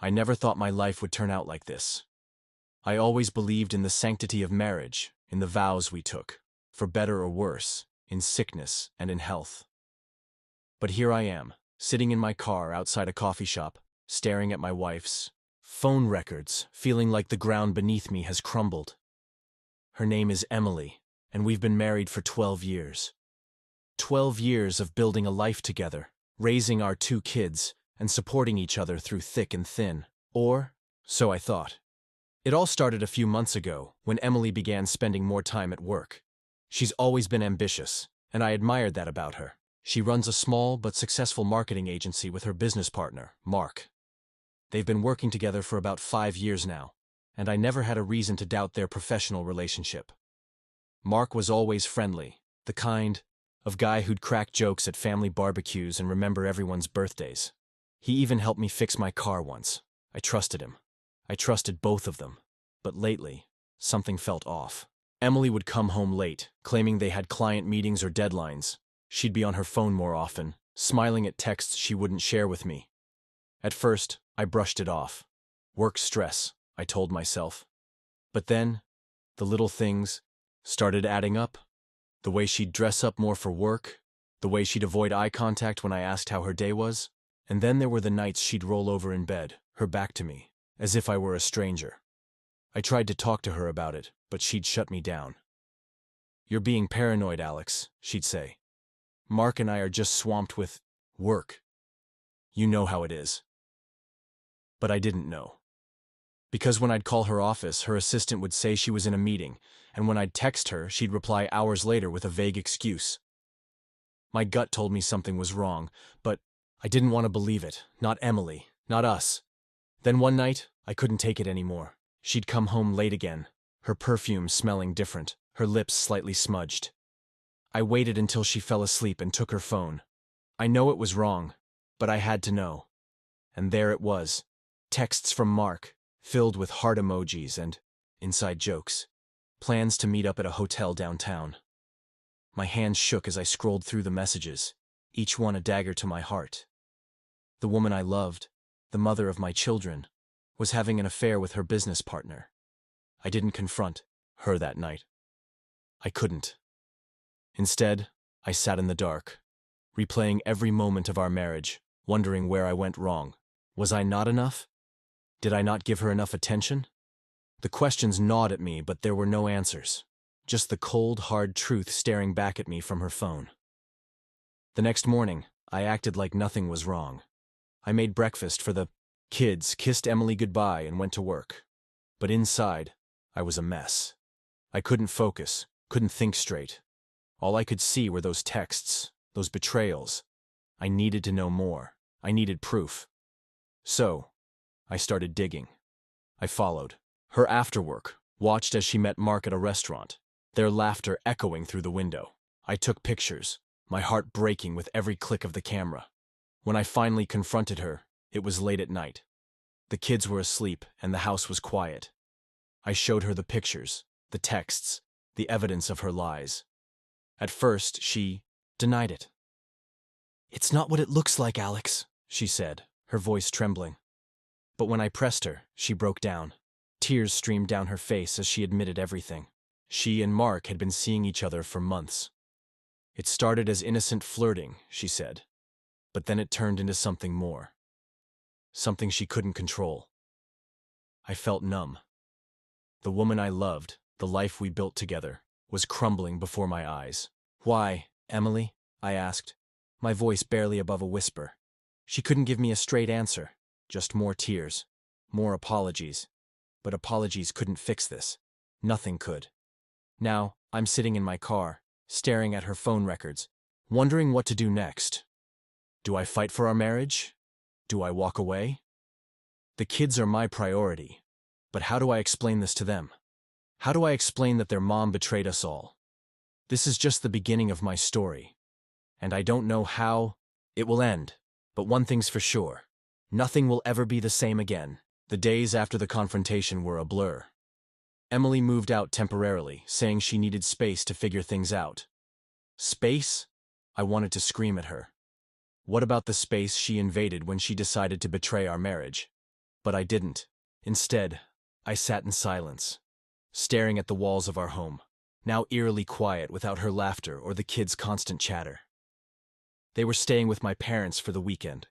I never thought my life would turn out like this. I always believed in the sanctity of marriage, in the vows we took, for better or worse, in sickness and in health. But here I am, sitting in my car outside a coffee shop, staring at my wife's phone records, feeling like the ground beneath me has crumbled. Her name is Emily, and we've been married for 12 years. 12 years of building a life together, raising our 2 kids, and supporting each other through thick and thin. Or, so I thought. It all started a few months ago, when Emily began spending more time at work. She's always been ambitious, and I admired that about her. She runs a small but successful marketing agency with her business partner, Mark. They've been working together for about 5 years now, and I never had a reason to doubt their professional relationship. Mark was always friendly, the kind of guy who'd crack jokes at family barbecues and remember everyone's birthdays. He even helped me fix my car once. I trusted him. I trusted both of them. But lately, something felt off. Emily would come home late, claiming they had client meetings or deadlines. She'd be on her phone more often, smiling at texts she wouldn't share with me. At first, I brushed it off. Work stress, I told myself. But then, the little things started adding up. The way she'd dress up more for work, the way she'd avoid eye contact when I asked how her day was, and then there were the nights she'd roll over in bed, her back to me, as if I were a stranger. I tried to talk to her about it, but she'd shut me down. "You're being paranoid, Alex," she'd say. "Mark and I are just swamped with work. You know how it is." But I didn't know. Because when I'd call her office, her assistant would say she was in a meeting, and when I'd text her, she'd reply hours later with a vague excuse. My gut told me something was wrong, but I didn't want to believe it. Not Emily, not us. Then one night, I couldn't take it anymore. She'd come home late again, her perfume smelling different, her lips slightly smudged. I waited until she fell asleep and took her phone. I know it was wrong, but I had to know. And there it was, texts from Mark, filled with heart emojis and inside jokes. Plans to meet up at a hotel downtown. My hands shook as I scrolled through the messages, each one a dagger to my heart. The woman I loved, the mother of my children, was having an affair with her business partner. I didn't confront her that night. I couldn't. Instead, I sat in the dark, replaying every moment of our marriage, wondering where I went wrong. Was I not enough? Did I not give her enough attention? The questions gnawed at me, but there were no answers. Just the cold, hard truth staring back at me from her phone. The next morning, I acted like nothing was wrong. I made breakfast for the kids, kissed Emily goodbye, and went to work. But inside, I was a mess. I couldn't focus, couldn't think straight. All I could see were those texts, those betrayals. I needed to know more. I needed proof. So, I started digging. I followed her after work, watched as she met Mark at a restaurant, their laughter echoing through the window. I took pictures, my heart breaking with every click of the camera. When I finally confronted her, it was late at night. The kids were asleep and the house was quiet. I showed her the pictures, the texts, the evidence of her lies. At first, she denied it. "It's not what it looks like, Alex," she said, her voice trembling. But when I pressed her, she broke down. Tears streamed down her face as she admitted everything. She and Mark had been seeing each other for months. "It started as innocent flirting," she said, "but then it turned into something more. Something she couldn't control." I felt numb. The woman I loved, the life we built together, was crumbling before my eyes. "Why, Emily?" I asked, my voice barely above a whisper. She couldn't give me a straight answer, just more tears, more apologies. But apologies couldn't fix this. Nothing could. Now, I'm sitting in my car, staring at her phone records, wondering what to do next. Do I fight for our marriage? Do I walk away? The kids are my priority, but how do I explain this to them? How do I explain that their mom betrayed us all? This is just the beginning of my story, and I don't know how it will end, but one thing's for sure. Nothing will ever be the same again. The days after the confrontation were a blur. Emily moved out temporarily, saying she needed space to figure things out. Space? I wanted to scream at her. What about the space she invaded when she decided to betray our marriage? But I didn't. Instead, I sat in silence, staring at the walls of our home, now eerily quiet without her laughter or the kids' constant chatter. They were staying with my parents for the weekend,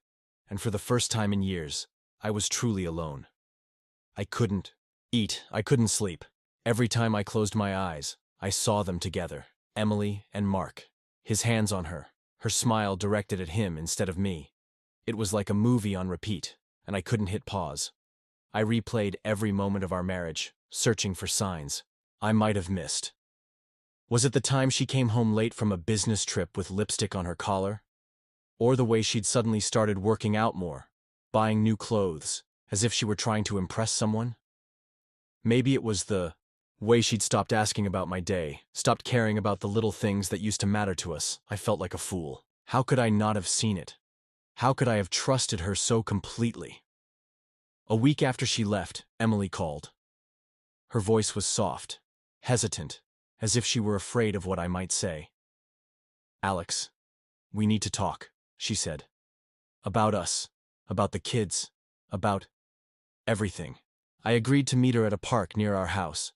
and for the first time in years, I was truly alone. I couldn't eat, I couldn't sleep. Every time I closed my eyes, I saw them together, Emily and Mark, his hands on her, her smile directed at him instead of me. It was like a movie on repeat, and I couldn't hit pause. I replayed every moment of our marriage, searching for signs I might have missed. Was it the time she came home late from a business trip with lipstick on her collar? Or the way she'd suddenly started working out more, buying new clothes, as if she were trying to impress someone? Maybe it was the way she'd stopped asking about my day, stopped caring about the little things that used to matter to us. I felt like a fool. How could I not have seen it? How could I have trusted her so completely? A week after she left, Emily called. Her voice was soft, hesitant, as if she were afraid of what I might say. "Alex, we need to talk," she said. "About us, about the kids, about everything." I agreed to meet her at a park near our house.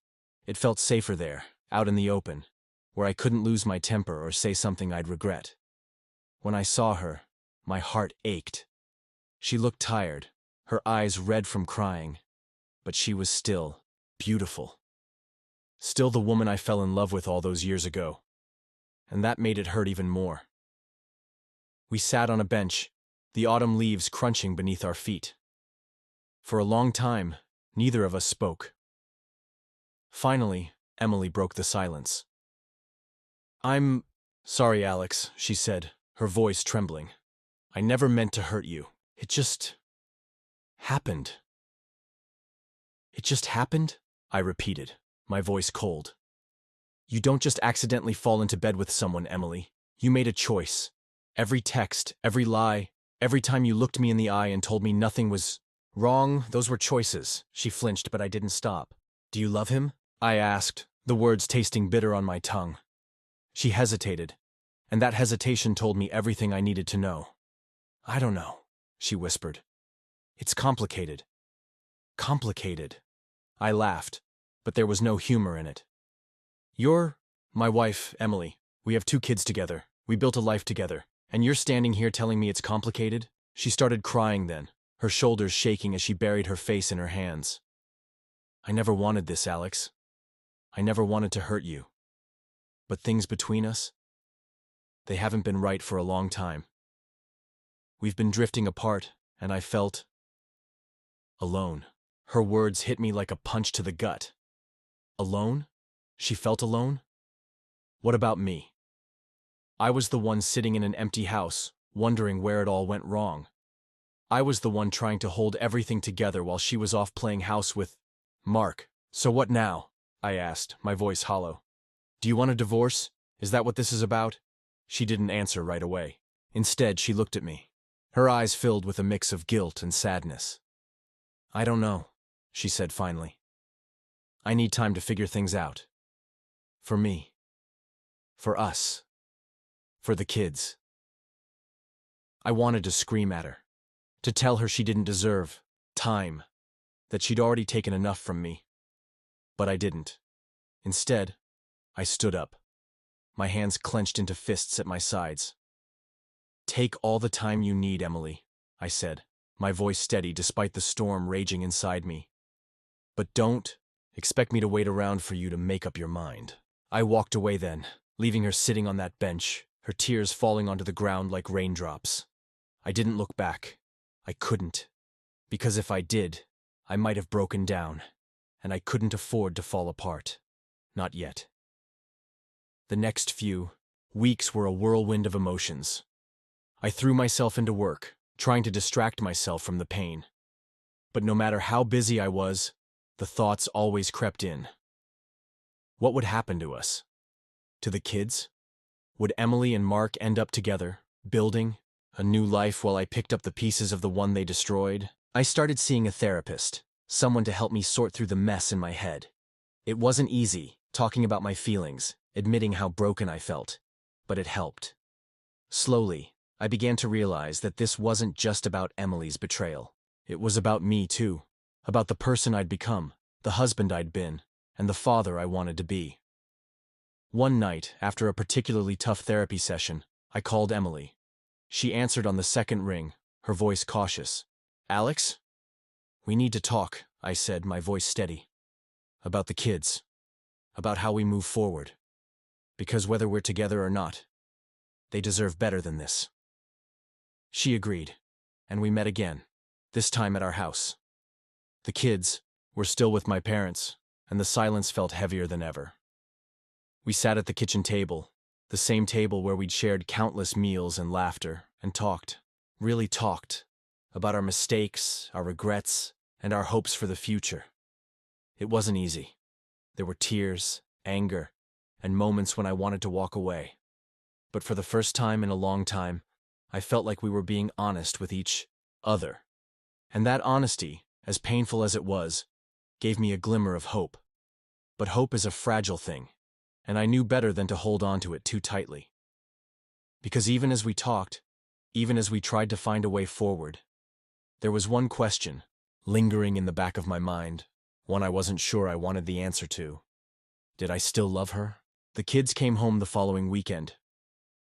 It felt safer there, out in the open, where I couldn't lose my temper or say something I'd regret. When I saw her, my heart ached. She looked tired, her eyes red from crying, but she was still beautiful. Still the woman I fell in love with all those years ago. And that made it hurt even more. We sat on a bench, the autumn leaves crunching beneath our feet. For a long time, neither of us spoke. Finally, Emily broke the silence. "I'm sorry, Alex," she said, her voice trembling. "I never meant to hurt you. It just happened." "It just happened?" I repeated, my voice cold. "You don't just accidentally fall into bed with someone, Emily. You made a choice. Every text, every lie, every time you looked me in the eye and told me nothing was wrong, those were choices." She flinched, but I didn't stop. "Do you love him?" I asked, the words tasting bitter on my tongue. She hesitated, and that hesitation told me everything I needed to know. "I don't know," she whispered. "It's complicated." Complicated. I laughed, but there was no humor in it. "You're my wife, Emily. We have 2 kids together. We built a life together. And you're standing here telling me it's complicated?" She started crying then, her shoulders shaking as she buried her face in her hands. "I never wanted this, Alex. I never wanted to hurt you. But things between us, they haven't been right for a long time. We've been drifting apart, and I felt alone." Her words hit me like a punch to the gut. Alone? She felt alone? What about me? I was the one sitting in an empty house, wondering where it all went wrong. I was the one trying to hold everything together while she was off playing house with Mark. "So what now?" I asked, my voice hollow. "Do you want a divorce? Is that what this is about?" She didn't answer right away. Instead, she looked at me, her eyes filled with a mix of guilt and sadness. "I don't know," she said finally. "I need time to figure things out. For me. For us. For the kids." I wanted to scream at her, to tell her she didn't deserve time, that she'd already taken enough from me. But I didn't. Instead, I stood up, my hands clenched into fists at my sides. "Take all the time you need, Emily," I said, my voice steady despite the storm raging inside me. "But don't expect me to wait around for you to make up your mind." I walked away then, leaving her sitting on that bench, her tears falling onto the ground like raindrops. I didn't look back. I couldn't. Because if I did, I might have broken down, and I couldn't afford to fall apart. Not yet. The next few weeks were a whirlwind of emotions. I threw myself into work, trying to distract myself from the pain. But no matter how busy I was, the thoughts always crept in. What would happen to us? To the kids? Would Emily and Mark end up together, building a new life while I picked up the pieces of the one they destroyed? I started seeing a therapist, someone to help me sort through the mess in my head. It wasn't easy, talking about my feelings, admitting how broken I felt, but it helped. Slowly, I began to realize that this wasn't just about Emily's betrayal. It was about me, too. About the person I'd become, the husband I'd been, and the father I wanted to be. One night, after a particularly tough therapy session, I called Emily. She answered on the second ring, her voice cautious. "Alex? We need to talk," I said, my voice steady. "About the kids. About how we move forward. Because whether we're together or not, they deserve better than this." She agreed, and we met again, this time at our house. The kids were still with my parents, and the silence felt heavier than ever. We sat at the kitchen table, the same table where we'd shared countless meals and laughter, and talked, really talked, about our mistakes, our regrets, and our hopes for the future. It wasn't easy. There were tears, anger, and moments when I wanted to walk away. But for the first time in a long time, I felt like we were being honest with each other. And that honesty, as painful as it was, gave me a glimmer of hope. But hope is a fragile thing, and I knew better than to hold on to it too tightly. Because even as we talked, even as we tried to find a way forward, there was one question, lingering in the back of my mind, one I wasn't sure I wanted the answer to. Did I still love her? The kids came home the following weekend.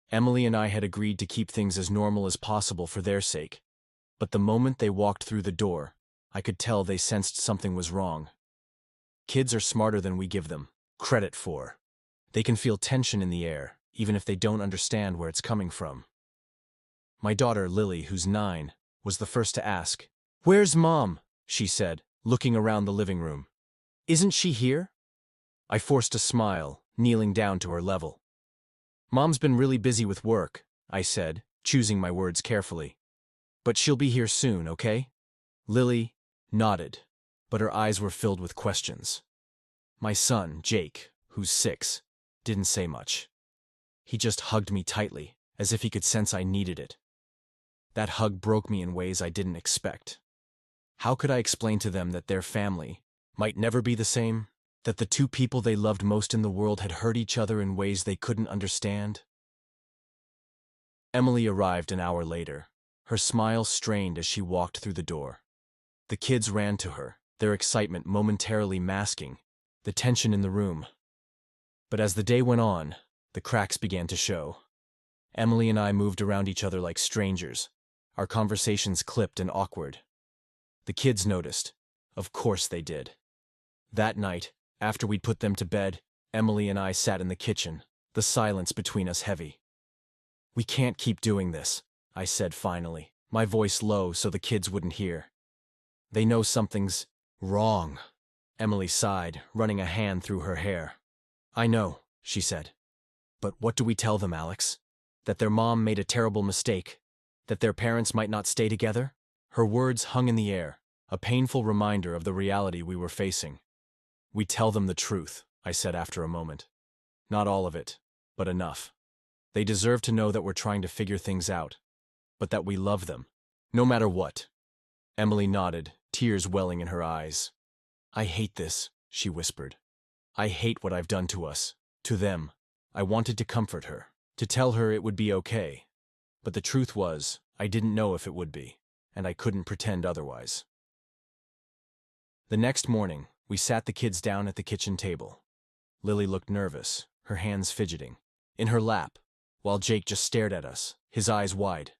Emily and I had agreed to keep things as normal as possible for their sake, but the moment they walked through the door, I could tell they sensed something was wrong. Kids are smarter than we give them credit for. They can feel tension in the air, even if they don't understand where it's coming from. My daughter, Lily, who's 9, was the first to ask. "Where's Mom?" she said, looking around the living room. "Isn't she here?" I forced a smile, kneeling down to her level. "Mom's been really busy with work," I said, choosing my words carefully. "But she'll be here soon, okay?" Lily nodded, but her eyes were filled with questions. My son, Jake, who's 6, didn't say much. He just hugged me tightly, as if he could sense I needed it. That hug broke me in ways I didn't expect. How could I explain to them that their family might never be the same? That the two people they loved most in the world had hurt each other in ways they couldn't understand? Emily arrived an hour later, her smile strained as she walked through the door. The kids ran to her, their excitement momentarily masking the tension in the room. But as the day went on, the cracks began to show. Emily and I moved around each other like strangers, our conversations clipped and awkward. The kids noticed. Of course they did. That night, after we'd put them to bed, Emily and I sat in the kitchen, the silence between us heavy. "We can't keep doing this," I said finally, my voice low so the kids wouldn't hear. "They know something's wrong." Emily sighed, running a hand through her hair. "I know," she said. "But what do we tell them, Alex? That their mom made a terrible mistake? That their parents might not stay together?" Her words hung in the air, a painful reminder of the reality we were facing. "We tell them the truth," I said after a moment. "Not all of it, but enough. They deserve to know that we're trying to figure things out, but that we love them, no matter what." Emily nodded, tears welling in her eyes. "I hate this," she whispered. "I hate what I've done to us, to them." I wanted to comfort her, to tell her it would be okay. But the truth was, I didn't know if it would be, and I couldn't pretend otherwise. The next morning, we sat the kids down at the kitchen table. Lily looked nervous, her hands fidgeting, in her lap, while Jake just stared at us, his eyes wide.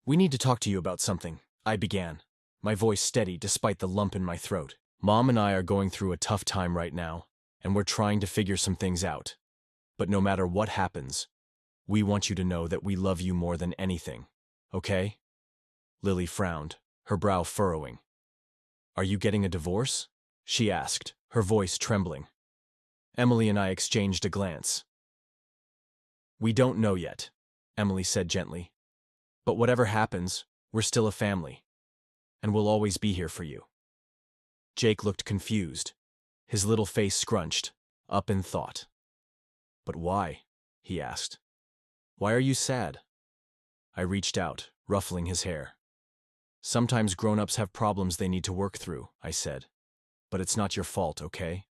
"We need to talk to you about something," I began, my voice steady despite the lump in my throat. "Mom and I are going through a tough time right now, and we're trying to figure some things out. But no matter what happens, we want you to know that we love you more than anything, okay?" Lily frowned, her brow furrowing. "Are you getting a divorce?" she asked, her voice trembling. Emily and I exchanged a glance. "We don't know yet," Emily said gently. "But whatever happens, we're still a family, and we'll always be here for you." Jake looked confused, his little face scrunched, up in thought. "But why?" he asked. "Why are you sad?" I reached out, ruffling his hair. "Sometimes grown-ups have problems they need to work through," I said. "But it's not your fault, okay?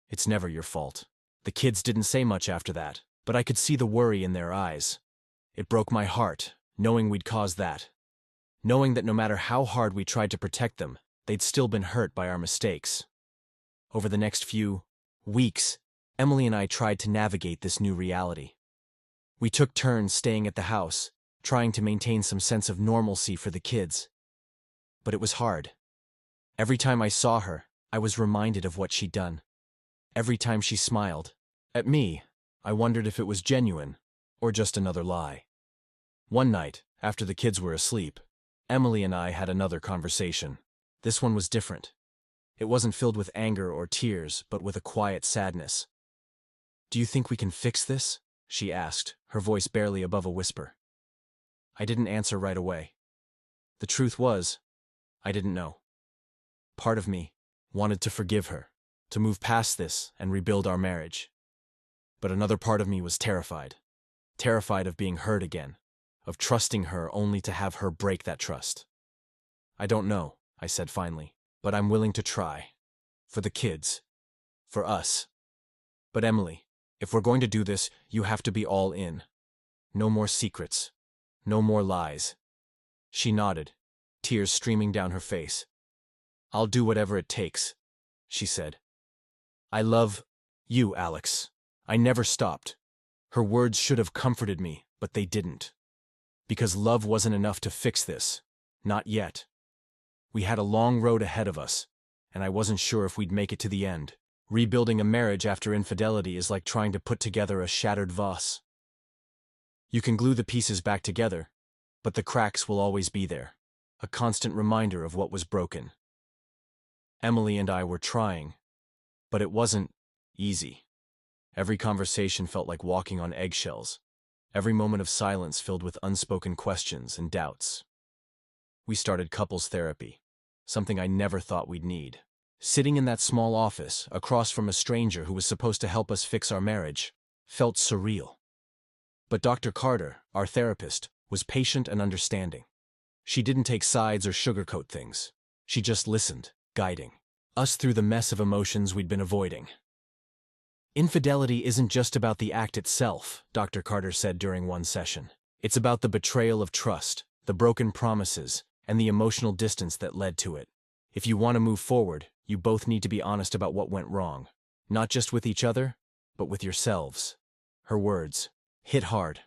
It's never your fault." The kids didn't say much after that, but I could see the worry in their eyes. It broke my heart, knowing we'd caused that. knowing that no matter how hard we tried to protect them, they'd still been hurt by our mistakes. Over the next few weeks, Emily and I tried to navigate this new reality. We took turns staying at the house, trying to maintain some sense of normalcy for the kids. But it was hard. Every time I saw her, I was reminded of what she'd done. Every time she smiled at me, I wondered if it was genuine or just another lie. One night, after the kids were asleep, Emily and I had another conversation. This one was different. It wasn't filled with anger or tears, but with a quiet sadness. "Do you think we can fix this?" she asked, her voice barely above a whisper. I didn't answer right away. The truth was, I didn't know. Part of me wanted to forgive her, to move past this and rebuild our marriage. But another part of me was terrified. Terrified of being hurt again, of trusting her only to have her break that trust. "I don't know," I said finally, "but I'm willing to try. For the kids. For us. But Emily, if we're going to do this, you have to be all in. No more secrets. No more lies." She nodded, tears streaming down her face. "I'll do whatever it takes," she said. "I love you, Alex." I never stopped. Her words should have comforted me, but they didn't. Because love wasn't enough to fix this. Not yet. We had a long road ahead of us, and I wasn't sure if we'd make it to the end. Rebuilding a marriage after infidelity is like trying to put together a shattered vase. You can glue the pieces back together, but the cracks will always be there, a constant reminder of what was broken. Emily and I were trying, but it wasn't easy. Every conversation felt like walking on eggshells, every moment of silence filled with unspoken questions and doubts. We started couples therapy, something I never thought we'd need. Sitting in that small office, across from a stranger who was supposed to help us fix our marriage, felt surreal. But Dr. Carter, our therapist, was patient and understanding. She didn't take sides or sugarcoat things. She just listened, guiding us through the mess of emotions we'd been avoiding. "Infidelity isn't just about the act itself," Dr. Carter said during one session. "It's about the betrayal of trust, the broken promises, and the emotional distance that led to it. If you want to move forward, you both need to be honest about what went wrong. Not just with each other, but with yourselves." Her words hit hard.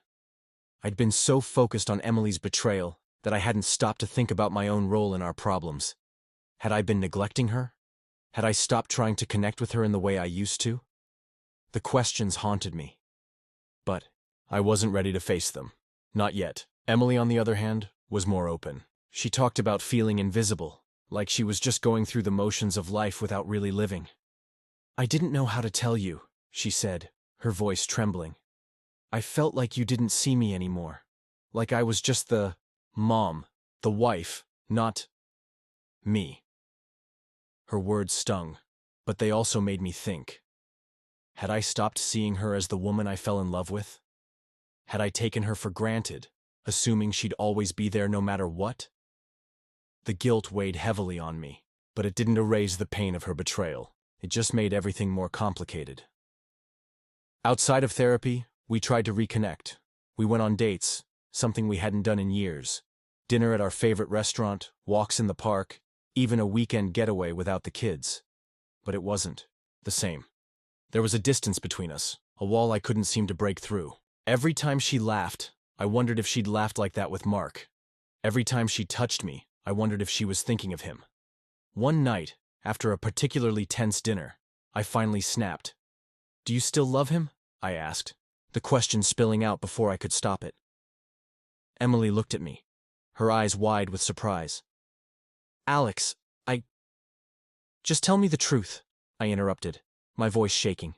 I'd been so focused on Emily's betrayal that I hadn't stopped to think about my own role in our problems. Had I been neglecting her? Had I stopped trying to connect with her in the way I used to? The questions haunted me. But I wasn't ready to face them. Not yet. Emily, on the other hand, was more open. She talked about feeling invisible, like she was just going through the motions of life without really living. "I didn't know how to tell you," she said, her voice trembling. "I felt like you didn't see me anymore. Like I was just the mom, the wife, not me." Her words stung, but they also made me think. Had I stopped seeing her as the woman I fell in love with? Had I taken her for granted, assuming she'd always be there no matter what? The guilt weighed heavily on me, but it didn't erase the pain of her betrayal. It just made everything more complicated. Outside of therapy, we tried to reconnect. We went on dates, something we hadn't done in years. Dinner at our favorite restaurant, walks in the park, even a weekend getaway without the kids. But it wasn't the same. There was a distance between us, a wall I couldn't seem to break through. Every time she laughed, I wondered if she'd laughed like that with Mark. Every time she touched me, I wondered if she was thinking of him. One night, after a particularly tense dinner, I finally snapped. "Do you still love him?" I asked, the question spilling out before I could stop it. Emily looked at me, her eyes wide with surprise. "Alex, Just tell me the truth," I interrupted, my voice shaking.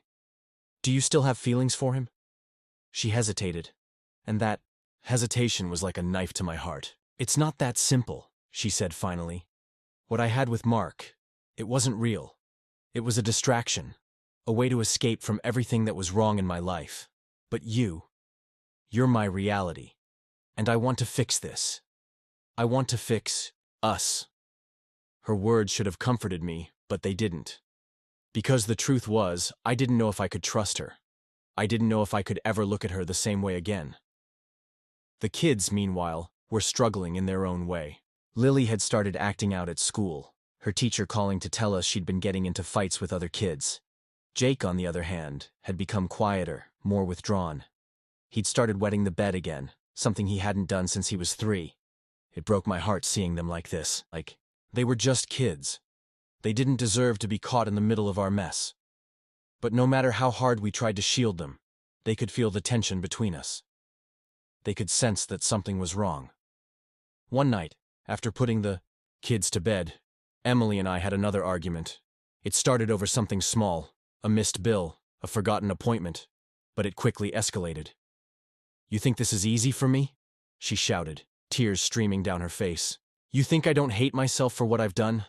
"Do you still have feelings for him?" She hesitated, and that hesitation was like a knife to my heart. "It's not that simple," she said finally. "What I had with Mark, it wasn't real. It was a distraction, a way to escape from everything that was wrong in my life. But you're my reality, and I want to fix this. I want to fix us." Her words should have comforted me, but they didn't. Because the truth was, I didn't know if I could trust her. I didn't know if I could ever look at her the same way again. The kids, meanwhile, were struggling in their own way. Lily had started acting out at school, her teacher calling to tell us she'd been getting into fights with other kids. Jake, on the other hand, had become quieter, more withdrawn. He'd started wetting the bed again, something he hadn't done since he was 3. It broke my heart seeing them like this, like they were just kids. They didn't deserve to be caught in the middle of our mess. But no matter how hard we tried to shield them, they could feel the tension between us. They could sense that something was wrong. One night, after putting the kids to bed, Emily and I had another argument. It started over something small, a missed bill, a forgotten appointment, but it quickly escalated. "You think this is easy for me?" she shouted, tears streaming down her face. "You think I don't hate myself for what I've done?"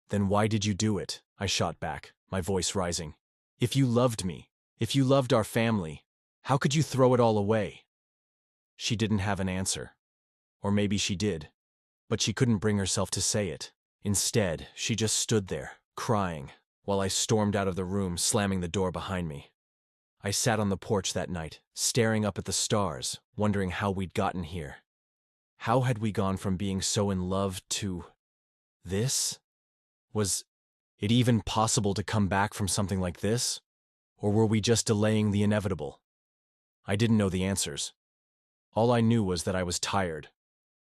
"Then why did you do it?" I shot back, my voice rising. "If you loved me, if you loved our family, how could you throw it all away?" She didn't have an answer. Or maybe she did, but she couldn't bring herself to say it. Instead, she just stood there, crying, while I stormed out of the room, slamming the door behind me. I sat on the porch that night, staring up at the stars, wondering how we'd gotten here. How had we gone from being so in love to this? Was it even possible to come back from something like this? Or were we just delaying the inevitable? I didn't know the answers. All I knew was that I was tired.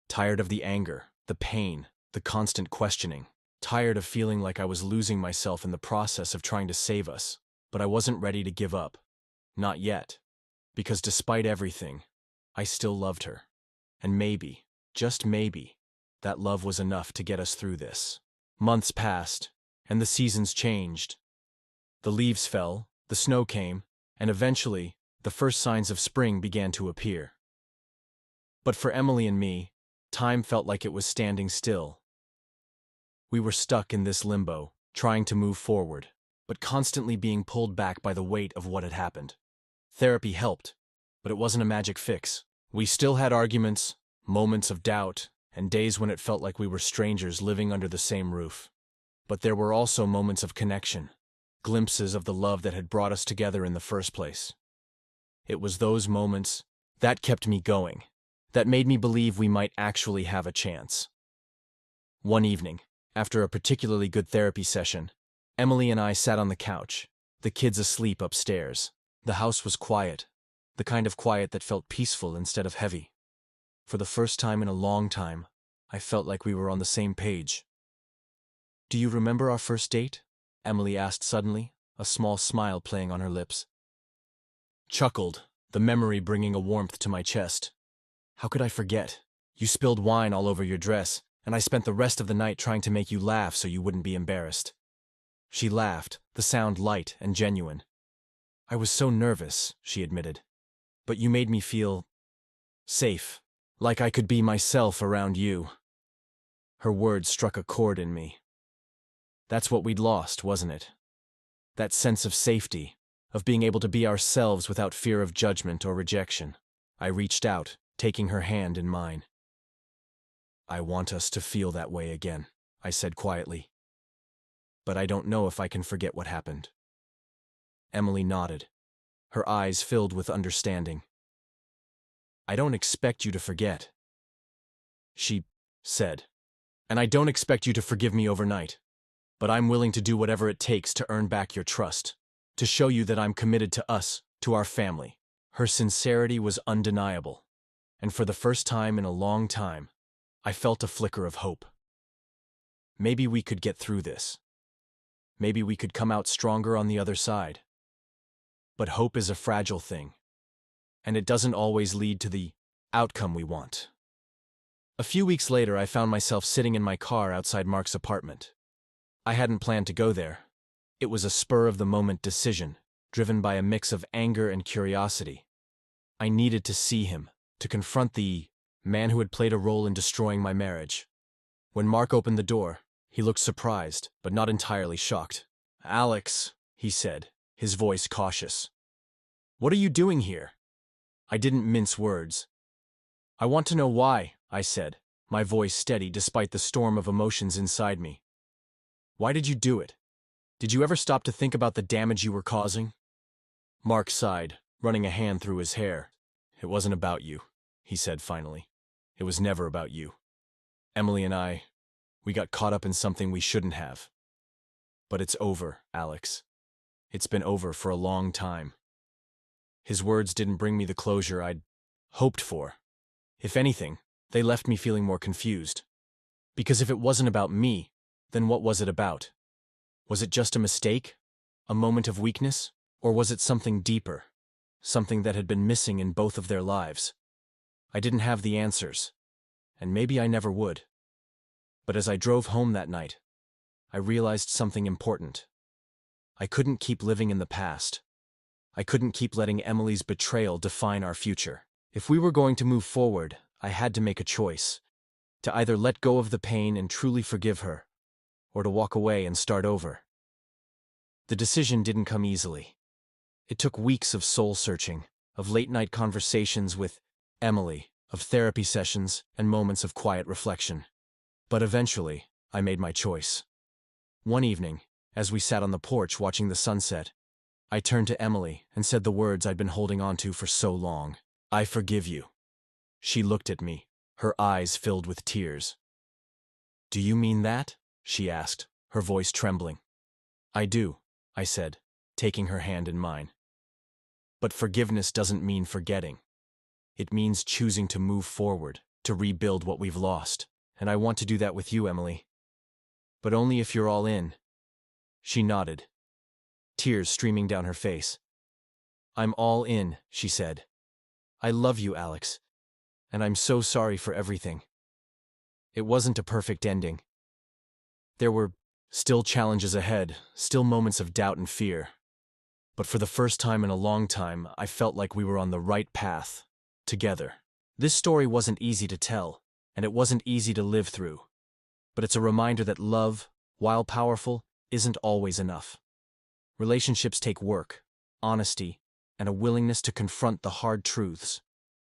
Tired of the anger, the pain, the constant questioning. Tired of feeling like I was losing myself in the process of trying to save us. But I wasn't ready to give up. Not yet. Because despite everything, I still loved her. And maybe, just maybe, that love was enough to get us through this. Months passed, and the seasons changed. The leaves fell, the snow came, and eventually, the first signs of spring began to appear. But for Emily and me, time felt like it was standing still. We were stuck in this limbo, trying to move forward, but constantly being pulled back by the weight of what had happened. Therapy helped, but it wasn't a magic fix. We still had arguments, moments of doubt, and days when it felt like we were strangers living under the same roof. But there were also moments of connection, glimpses of the love that had brought us together in the first place. It was those moments that kept me going, that made me believe we might actually have a chance. One evening, after a particularly good therapy session, Emily and I sat on the couch, the kids asleep upstairs. The house was quiet, the kind of quiet that felt peaceful instead of heavy. For the first time in a long time, I felt like we were on the same page. "Do you remember our first date?" Emily asked suddenly, a small smile playing on her lips. Chuckled, the memory bringing a warmth to my chest. "How could I forget? You spilled wine all over your dress, and I spent the rest of the night trying to make you laugh so you wouldn't be embarrassed." She laughed, the sound light and genuine. "I was so nervous," she admitted. "But you made me feel safe, like I could be myself around you." Her words struck a chord in me. That's what we'd lost, wasn't it? That sense of safety, of being able to be ourselves without fear of judgment or rejection. I reached out, taking her hand in mine. "I want us to feel that way again," I said quietly. "But I don't know if I can forget what happened." Emily nodded, her eyes filled with understanding. "I don't expect you to forget," she said. "And I don't expect you to forgive me overnight. But I'm willing to do whatever it takes to earn back your trust, to show you that I'm committed to us, to our family." Her sincerity was undeniable, and for the first time in a long time, I felt a flicker of hope. Maybe we could get through this. Maybe we could come out stronger on the other side. But hope is a fragile thing, and it doesn't always lead to the outcome we want. A few weeks later, I found myself sitting in my car outside Mark's apartment. I hadn't planned to go there. It was a spur-of-the-moment decision, driven by a mix of anger and curiosity. I needed to see him, to confront the man who had played a role in destroying my marriage. When Mark opened the door, he looked surprised, but not entirely shocked. "Alex," he said, his voice cautious. "What are you doing here?" I didn't mince words. "I want to know why," I said, my voice steady despite the storm of emotions inside me. "Why did you do it? Did you ever stop to think about the damage you were causing?" Mark sighed, running a hand through his hair. "It wasn't about you," he said finally. "It was never about you." Emily and we got caught up in something we shouldn't have. But it's over, Alex. It's been over for a long time. His words didn't bring me the closure I'd hoped for. If anything, they left me feeling more confused. Because if it wasn't about me, then what was it about? Was it just a mistake? A moment of weakness? Or was it something deeper? Something that had been missing in both of their lives? I didn't have the answers, and maybe I never would. But as I drove home that night, I realized something important. I couldn't keep living in the past. I couldn't keep letting Emily's betrayal define our future. If we were going to move forward, I had to make a choice. To either let go of the pain and truly forgive her, or to walk away and start over. The decision didn't come easily. It took weeks of soul-searching, of late-night conversations with Emily, of therapy sessions and moments of quiet reflection. But eventually, I made my choice. One evening, as we sat on the porch watching the sunset, I turned to Emily and said the words I'd been holding on to for so long. I forgive you. She looked at me, her eyes filled with tears. Do you mean that? She asked, her voice trembling. I do, I said, taking her hand in mine. But forgiveness doesn't mean forgetting. It means choosing to move forward, to rebuild what we've lost. And I want to do that with you, Emily. But only if you're all in. She nodded, tears streaming down her face. I'm all in, she said. I love you, Alex. And I'm so sorry for everything. It wasn't a perfect ending. There were still challenges ahead, still moments of doubt and fear. But for the first time in a long time, I felt like we were on the right path, together. This story wasn't easy to tell, and it wasn't easy to live through. But it's a reminder that love, while powerful, isn't always enough. Relationships take work, honesty, and a willingness to confront the hard truths.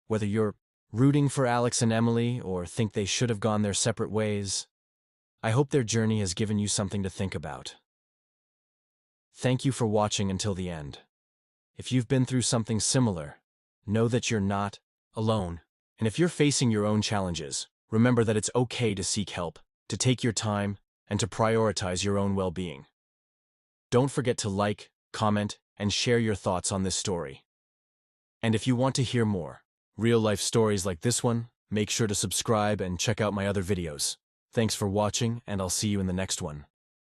Whether you're rooting for Alex and Emily or think they should have gone their separate ways, I hope their journey has given you something to think about. Thank you for watching until the end. If you've been through something similar, know that you're not alone. And if you're facing your own challenges, remember that it's okay to seek help, to take your time, and to prioritize your own well-being. Don't forget to like, comment, and share your thoughts on this story. And if you want to hear more real-life stories like this one, make sure to subscribe and check out my other videos. Thanks for watching, and I'll see you in the next one.